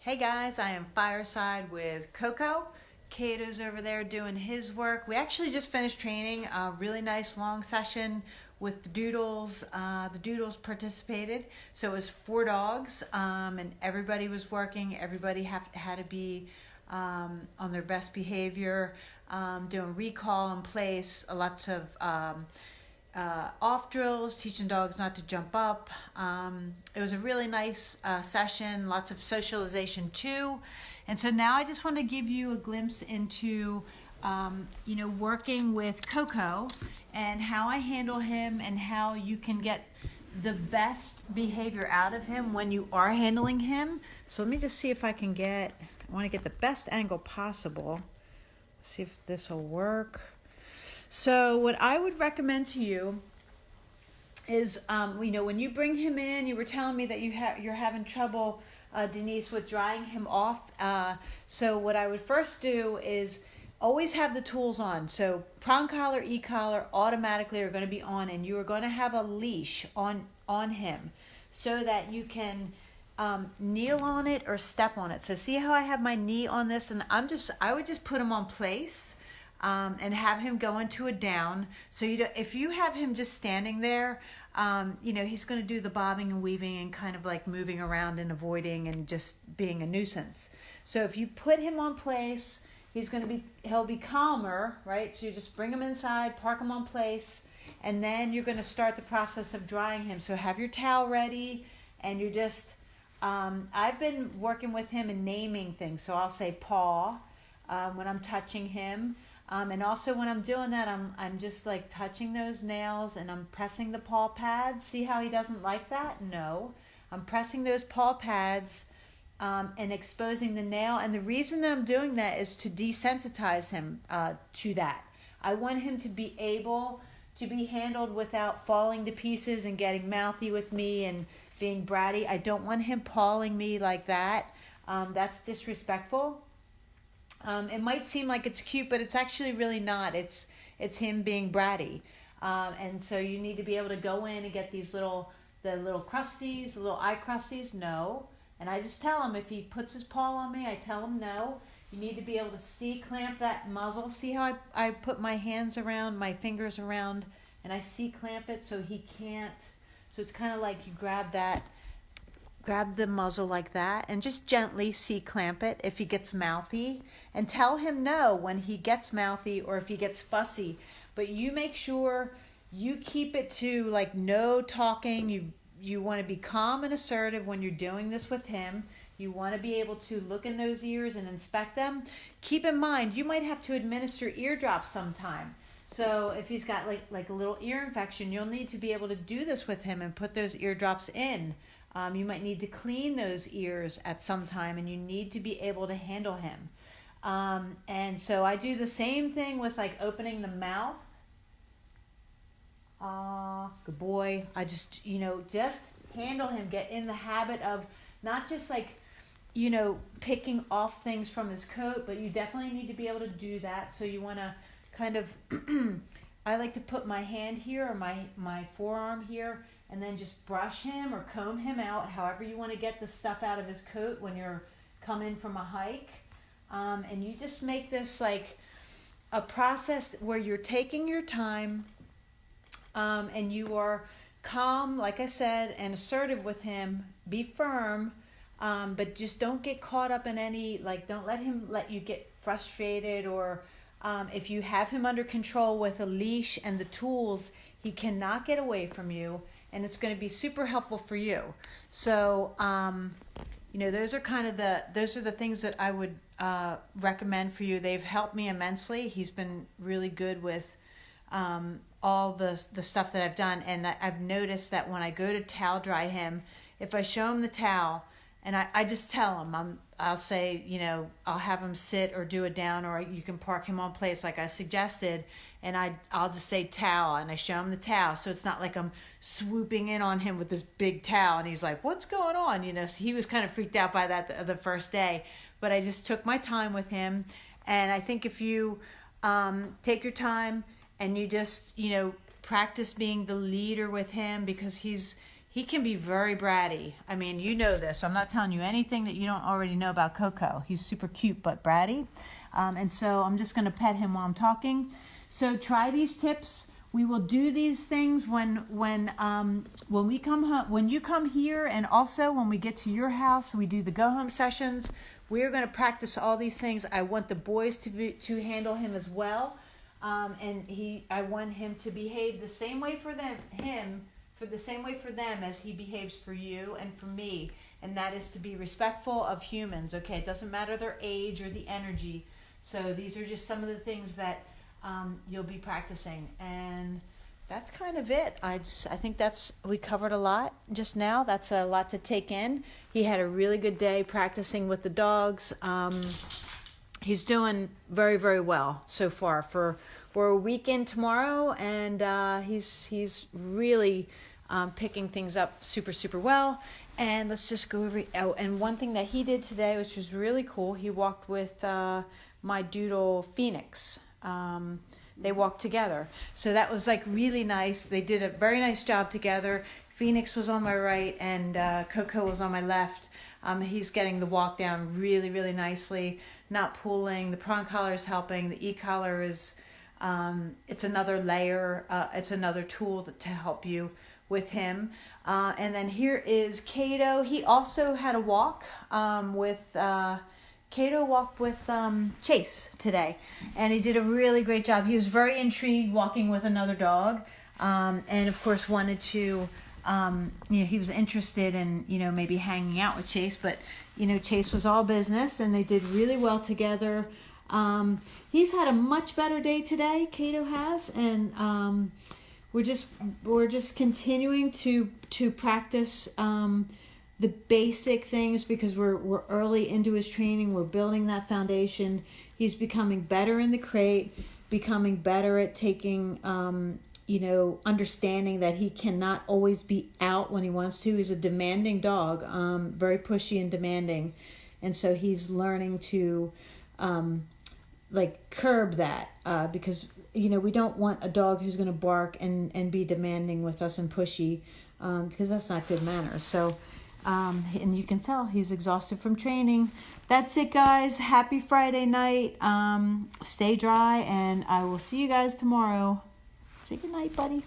Hey guys, I am Fireside with CoCo. Kato's over there doing his work. We actually just finished training a really nice long session with the Doodles. The Doodles participated. So it was 4 dogs and everybody was working. Everybody had to be on their best behavior, doing recall in place, lots of off drills, teaching dogs not to jump up. It was a really nice session, lots of socialization too. And so now I just want to give you a glimpse into, working with CoCo and how I handle him and how you can get the best behavior out of him when you are handling him. So let me just see if I want to get the best angle possible. See if this will work. So what I would recommend to you is, when you bring him in, you were telling me that you're having trouble, Denise, with drying him off. So what I would first do is always have the tools on. So prong collar, e-collar automatically are going to be on, and you are going to have a leash on him so that you can kneel on it or step on it. So see how I have my knee on this, and I would just put him on place. And have him go into a down. So if you have him just standing there, he's going to do the bobbing and weaving and kind of like moving around and avoiding and just being a nuisance. So if you put him on place, he'll be calmer, right? So you just bring him inside, park him on place, and then you're going to start the process of drying him. So have your towel ready, and you're just, I've been working with him and naming things. So I'll say paw when I'm touching him. And also when I'm doing that, I'm just like touching those nails and I'm pressing the paw pads. See how he doesn't like that? No. I'm pressing those paw pads and exposing the nail. And the reason that I'm doing that is to desensitize him to that. I want him to be able to be handled without falling to pieces and getting mouthy with me and being bratty. I don't want him pawing me like that. That's disrespectful. It might seem like it's cute, but it's actually really not. It's him being bratty. And so you need to be able to go in and get the little crusties, the little eye crusties. No. And I just tell him, if he puts his paw on me, I tell him no. You need to be able to C-clamp that muzzle. See how I put my fingers around, and I C-clamp it so he can't. So it's kind of like you grab the muzzle like that and just gently C-clamp it if he gets mouthy, and tell him no when he gets mouthy or if he gets fussy. But you make sure you keep it to like no talking. You want to be calm and assertive when you're doing this with him. You want to be able to look in those ears and inspect them. Keep in mind, you might have to administer eardrops sometime. So if he's got like a little ear infection, you'll need to be able to do this with him and put those eardrops in. You might need to clean those ears at some time, and you need to be able to handle him. And so I do the same thing with like opening the mouth. Good boy. I just handle him. Get in the habit of not just like, picking off things from his coat, but you definitely need to be able to do that. So you want to kind of, I like to put my hand here or my forearm here, and then just brush him or comb him out, however you want to get the stuff out of his coat when you're coming from a hike. And you just make this like a process where you're taking your time and you are calm, like I said, and assertive with him. Be firm, but just don't get caught up in don't let him let you get frustrated, or if you have him under control with a leash and the tools, he cannot get away from you. And it's going to be super helpful for you. So, those are the things that I would recommend for you. They've helped me immensely. He's been really good with all the stuff that I've done. And I've noticed that when I go to towel dry him, if I show him the towel, and I just tell him, I'll say, I'll have him sit or do it down, or you can park him on place like I suggested, and I'll just say towel, and I show him the towel. So it's not like I'm swooping in on him with this big towel, and he's like, what's going on? So he was kind of freaked out by that the first day, but I just took my time with him. And I think if you take your time and you just, practice being the leader with him, because he's He can be very bratty. I mean, you know this. I'm not telling you anything that you don't already know about CoCo. He's super cute but bratty. And so I'm just going to pet him while I'm talking. So try these tips. We will do these things when we come home, when you come here, and also when we get to your house. We do the go home sessions. We are going to practice all these things. I want the boys to handle him as well, and I want him to behave the same way for them as he behaves for you and for me, and that is to be respectful of humans. Okay, it doesn't matter their age or the energy. So these are just some of the things that you'll be practicing, and that's kind of it. I think we covered a lot just now. That's a lot to take in. He had a really good day practicing with the dogs. He's doing very, very well so far. We're a week in tomorrow, and he's really picking things up super, super well. And let's just go over. Oh, and one thing that he did today, which was really cool, he walked with my doodle Phoenix. They walked together, so that was like really nice. They did a very nice job together. Phoenix was on my right and CoCo was on my left. He's getting the walk down really, really nicely, not pulling. The prong collar is helping. The e-collar is it's another layer. It's another tool to help you with him. And then here is Kato. He also had a walk Kato walked with Chase today, and he did a really great job. He was very intrigued walking with another dog, and of course wanted to, he was interested in, maybe hanging out with Chase, but, Chase was all business, and they did really well together. He's had a much better day today, Kato has, and we're just continuing to practice the basic things, because we're early into his training. We're building that foundation. He's becoming better in the crate, becoming better at taking, understanding that he cannot always be out when he wants to. He's a demanding dog, very pushy and demanding. And so he's learning to curb that, because, we don't want a dog who's going to bark and be demanding with us and pushy, because that's not good manners. So, and you can tell he's exhausted from training. That's it, guys. Happy Friday night. Stay dry, and I will see you guys tomorrow. Say good night, buddy.